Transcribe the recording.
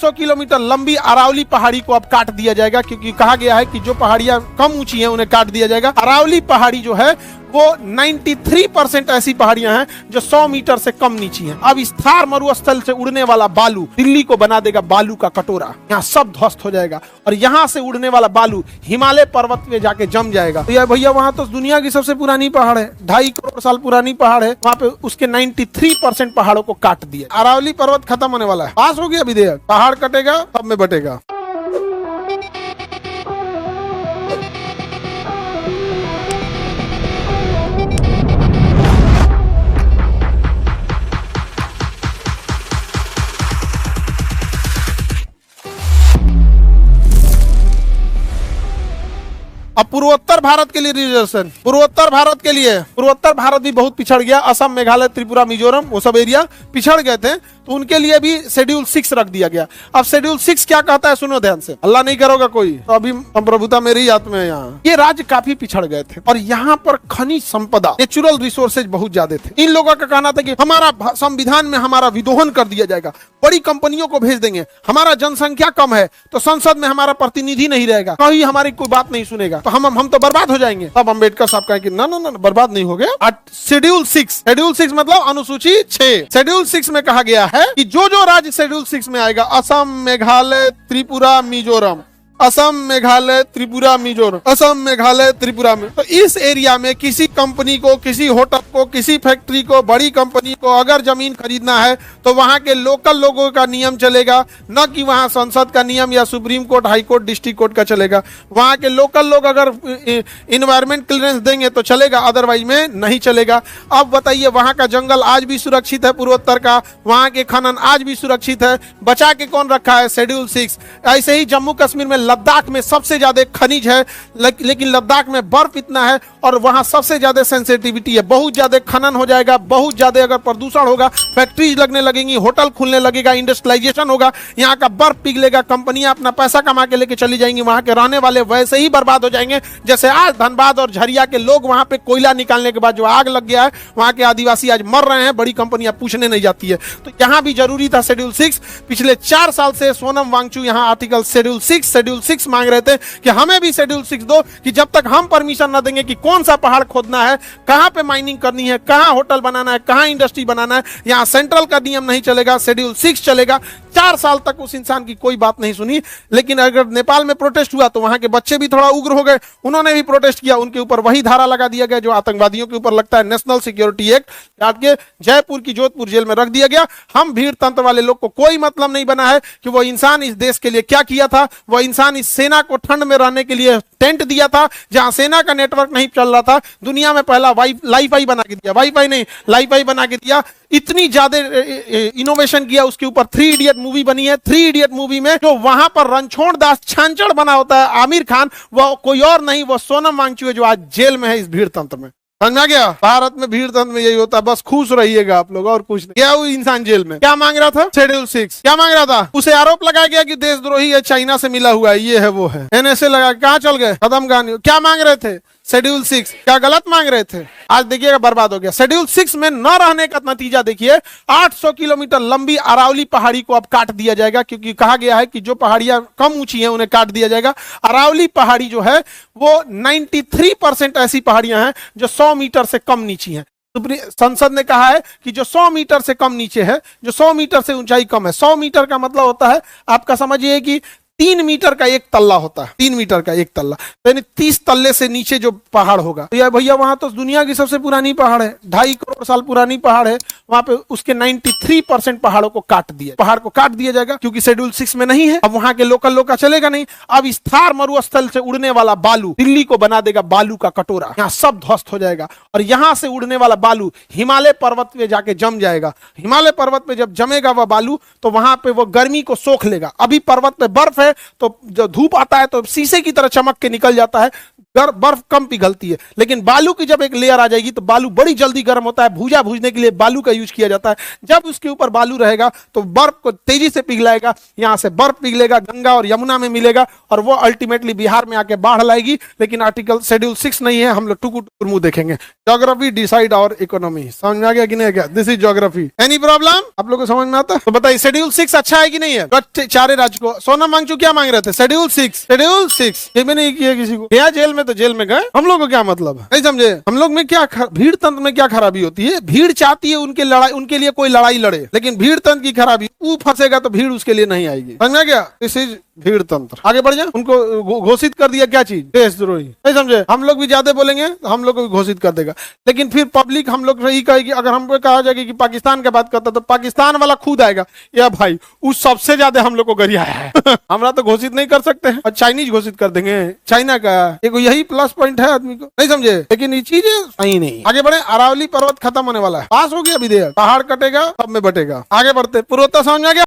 800 kilometre लंबी अरावली पहाड़ी को अब काट दिया जाएगा, क्योंकि कहा गया है कि जो पहाड़ियां कम ऊंची हैं उन्हें काट दिया जाएगा। अरावली पहाड़ी जो है वो 93% ऐसी पहाड़ियां हैं जो 100 मीटर से कम नीची हैं। अब इस थार मरुस्थल से उड़ने वाला बालू दिल्ली को बना देगा बालू का कटोरा, यहाँ सब ध्वस्त हो जाएगा। और यहाँ से उड़ने वाला बालू हिमालय पर्वत में जाके जम जाएगा। तो यार भैया वहां तो दुनिया की सबसे पुरानी पहाड़ है, 2.5 करोड़ साल पुरानी पहाड़ है, वहां पे उसके 93% पहाड़ों को काट दिया। अरावली पर्वत खत्म होने वाला है, पास हो गया विधेयक, पहाड़ कटेगा तब में बटेगा। अब पूर्वोत्तर भारत के लिए रिजर्वेशन, पूर्वोत्तर भारत भी बहुत पिछड़ गया। असम, मेघालय, त्रिपुरा, मिजोरम, वो सब एरिया पिछड़ गए थे, तो उनके लिए भी शेड्यूल 6 रख दिया गया। अब शेड्यूल 6 क्या कहता है, सुनो ध्यान से, अल्लाह नहीं करोगा कोई, तो अभी संप्रभुता मेरी हाथ में है। यहाँ ये राज्य काफी पिछड़ गए थे और यहाँ पर खनिज संपदा, नेचुरल रिसोर्सेज बहुत ज्यादा थे। इन लोगों का कहना था कि हमारा संविधान में हमारा विदोहन कर दिया जाएगा, बड़ी कंपनियों को भेज देंगे, हमारा जनसंख्या कम है तो संसद में हमारा प्रतिनिधि नहीं रहेगा, कहीं हमारी कोई बात नहीं सुनेगा, तो हम तो बर्बाद हो जाएंगे। तब अम्बेडकर साहब कहे कि ना ना ना, बर्बाद नहीं हो गया। शेड्यूल 6 मतलब अनुसूची 6, शेड्यूल 6 में कहा गया है कि जो राज्य शेड्यूल 6 में आएगा, असम, मेघालय, त्रिपुरा, मिजोरम, असम, मेघालय, त्रिपुरा, मिजोरम, असम, मेघालय, त्रिपुरा में, तो इस एरिया में किसी कंपनी को, किसी होटल को, किसी फैक्ट्री को, बड़ी कंपनी को अगर जमीन खरीदना है तो वहां के लोकल लोगों का नियम चलेगा, न कि वहां संसद का नियम या supreme court, high court, district court का चलेगा। वहां के लोकल लोग अगर इन्वायरमेंट क्लियरेंस देंगे तो चलेगा, अदरवाइज में नहीं चलेगा। अब बताइए, वहां का जंगल आज भी सुरक्षित है पूर्वोत्तर का, वहां के खनन आज भी सुरक्षित है, बचा के कौन रखा है, शेड्यूल 6। ऐसे ही जम्मू कश्मीर में, लद्दाख में सबसे ज्यादा खनिज है, लेकिन लद्दाख में बर्फ इतना है और वहां सबसे ज्यादा सेंसिटिविटी है, बहुत ज्यादा खनन हो जाएगा, बहुत ज्यादा अगर प्रदूषण होगा, फैक्ट्रीज लगने लगेंगी, होटल खुलने लगेगा, इंडस्ट्रियलाइजेशन होगा, यहाँ का बर्फ पिघलेगा, कंपनियां अपना पैसा कमा के लेके चली जाएंगी, वहां के रहने वाले वैसे ही बर्बाद हो जाएंगे जैसे आज धनबाद और झरिया के लोग वहां पे कोयला निकालने के बाद जो आग लग गया है, वहां के आदिवासी आज मर रहे हैं, बड़ी कंपनियां पूछने नहीं जाती है। तो यहाँ भी जरूरी था शेड्यूल 6। पिछले 4 साल से सोनम वांगचू यहाँ आर्टिकल शेड्यूल 6 मांग रहे थे कि हमें भी शेड्यूल 6 दो, कि जब तक हम परमिशन न देंगे कि कौन सा पहाड़ खोदना है, कहां पे माइनिंग करनी है, कहां होटल बनाना है, कहां इंडस्ट्री बनाना है, यहां सेंट्रल का नियम नहीं चलेगा, शेड्यूल 6 चलेगा। 4 साल तक उस इंसान की कोई बात नहीं सुनी। लेकिन अगर नेपाल में प्रोटेस्ट हुआ तो वहां के बच्चे भी थोड़ा उग्र हो गए, उन्होंने भी प्रोटेस्ट किया, उनके ऊपर वही धारा लगा दिया गया जो आतंकवादियों के ऊपर लगता है, नेशनल सिक्योरिटी एक्ट, काट के जयपुर की जोधपुर जेल में रख दिया गया। हम भीड़ तंत्र वाले लोग को कोई मतलब नहीं बना है कि वो इंसान इस देश के लिए क्या किया था। वो इंसान इस सेना को ठंड में रहने के लिए टेंट दिया था, जहां सेना का नेटवर्क नहीं चल रहा था, दुनिया में पहला वाईफाई बना के दिया, वाईफाई नहीं लाईफाई बना के दिया, इतनी ज्यादा इनोवेशन किया, उसके ऊपर 3 इडियट मूवी बनी है। 3 इडियट मूवी में जो वहां पर रणछोड़ दास छांचड़ बना होता है आमिर खान, वो कोई और नहीं, वो सोनम वांगचू है जो आज जेल में है इस भीड़ तंत्र में। समझा गया? भारत में भीड़ तंत्र में यही होता है, बस खुश रहिएगा आप लोग और कुछ नहीं। क्या वो इंसान जेल में क्या मांग रहा था? शेड्यूल 6 क्या मांग रहा था? उसे आरोप लगाया गया कि देशद्रोही है, चाइना से मिला हुआ है, ये है वो है, एनएसए लगा, कहाँ चल गए, खत्म कहानी। क्या मांग रहे थे? शेड्यूल 6 क्या गलत मांग रहे थे? आज देखिएगा बर्बाद हो गया। शेड्यूल 6 में न रहने का नतीजा देखिए, 800 किलोमीटर लंबी अरावली पहाड़ी को अब काट दिया जाएगा, क्योंकि कहा गया है कि जो पहाड़ियां कम ऊंची हैं उन्हें काट दिया जाएगा। अरावली पहाड़ी जो है वो 93% ऐसी पहाड़ियां हैं जो 100 मीटर से कम नीची हैं। संसद ने कहा है कि जो 100 मीटर से कम नीचे है, जो 100 मीटर से ऊंचाई कम है, 100 मीटर का मतलब होता है, आपका समझिए कि 3 मीटर का एक तल्ला होता है, 3 मीटर का एक तल्ला, यानी 30 तल्ले से नीचे जो पहाड़ होगा। तो यार भैया वहां तो दुनिया की सबसे पुरानी पहाड़ है, 2.5 करोड़ साल पुरानी पहाड़ है, वहां पे उसके 93% पहाड़ों को काट दिया, पहाड़ को काट दिया जाएगा, क्योंकि शेड्यूल 6 में नहीं है। अब वहां के लोकल लोग का चलेगा नहीं। अब इस थार मरुस्थल से उड़ने वाला बालू दिल्ली को बना देगा बालू का कटोरा, यहाँ सब ध्वस्त हो जाएगा। और यहाँ से उड़ने वाला बालू हिमालय पर्वत पे जाके जम जाएगा। हिमालय पर्वत पे जब जमेगा वह बालू, तो वहां पे वो गर्मी को सोख लेगा। अभी पर्वत पे बर्फ है तो जो धूप आता है तो शीशे की तरह चमक के निकल जाता है, बर्फ कम पिघलती है। लेकिन बालू की जब एक लेयर आ जाएगी तो बालू बड़ी जल्दी गर्म होता है, भूजा भूजने के लिए बालू का यूज किया जाता है। जब उसके ऊपर बालू रहेगा तो बर्फ को तेजी से पिघलाएगा, यहां से बर्फ पिघलेगा, गंगा और यमुना में मिलेगा और वो अल्टीमेटली बिहार में आके बाढ़ लाएगी। लेकिन आर्टिकल शेड्यूल 6 नहीं है, हम लोग टुकु टुकुर मुंह देखेंगे। ज्योग्राफी डिसाइड आवर इकोनॉमी, समझ में आ गया कि नहीं गया? This is geography. Any problem आप लोग को समझ में आता है? तो बताइए शेड्यूल 6 अच्छा है कि नहीं है? चारे राज्य को सोना मांग चुके, क्या मांग रहे थे? शेड्यूल 6, शेड्यूल 6 ये भी नहीं किया किसी को, गया जेल में तो जेल में गए। हम लोग को क्या मतलब है, नहीं समझे? हम लोग में क्या भीड़ तंत्र में क्या खराबी होती है? भीड़ चाहती है उनके लड़ाई, उनके लिए कोई लड़ाई लड़े, लेकिन भीड़ तंत्र की खराबी, वो फंसेगा तो भीड़ उसके लिए नहीं आएगी। समझ में गया? दिस इज भीड़ तंत्र। आगे बढ़ जाए। उनको घोषित कर दिया क्या चीज? देशद्रोही। नहीं समझे? हम लोग भी ज्यादा बोलेंगे तो हम लोग को भी घोषित कर देगा। लेकिन फिर पब्लिक हम लोग यही कहेगी, अगर हमको कहा जाएगा कि पाकिस्तान की बात करता तो पाकिस्तान वाला खुद आएगा, या भाई उस सबसे ज्यादा हम लोग को गरियाया है हमरा तो घोषित नहीं कर सकते हैं, और चाइनीज घोषित कर देंगे। चाइना का यही प्लस पॉइंट है आदमी को, नहीं समझे? लेकिन ये चीजें सही नहीं। आगे बढ़े। अरावली पर्वत खत्म होने वाला है, पास हो गया विधेयक, पहाड़ कटेगा सब में बटेगा। आगे बढ़ते। पूर्वोत्तर समझ में आ गया?